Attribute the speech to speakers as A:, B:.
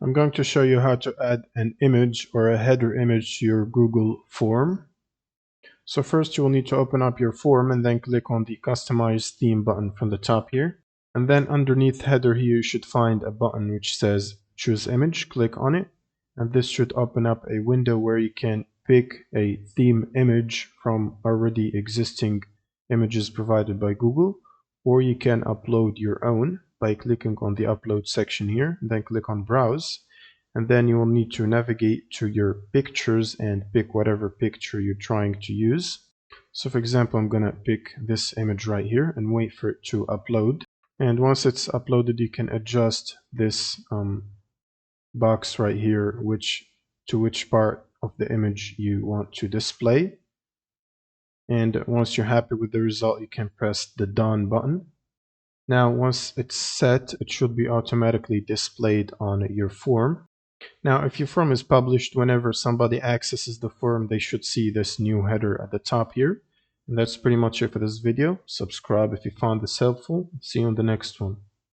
A: I'm going to show you how to add an image or a header image to your Google form. So first you will need to open up your form and then click on the Customize Theme button from the top here. And then underneath header here you should find a button which says Choose Image. Click on it. And this should open up a window where you can pick a theme image from already existing images provided by Google, or you can upload your own by clicking on the upload section here, and then click on browse, and then you will need to navigate to your pictures and pick whatever picture you're trying to use. So for example, I'm gonna pick this image right here and wait for it to upload. And once it's uploaded, you can adjust this box right here to which part of the image you want to display. And once you're happy with the result, you can press the Done button. Now once it's set, it should be automatically displayed on your form. Now if your form is published, whenever somebody accesses the form, they should see this new header at the top here. And that's pretty much it for this video. Subscribe if you found this helpful. See you on the next one.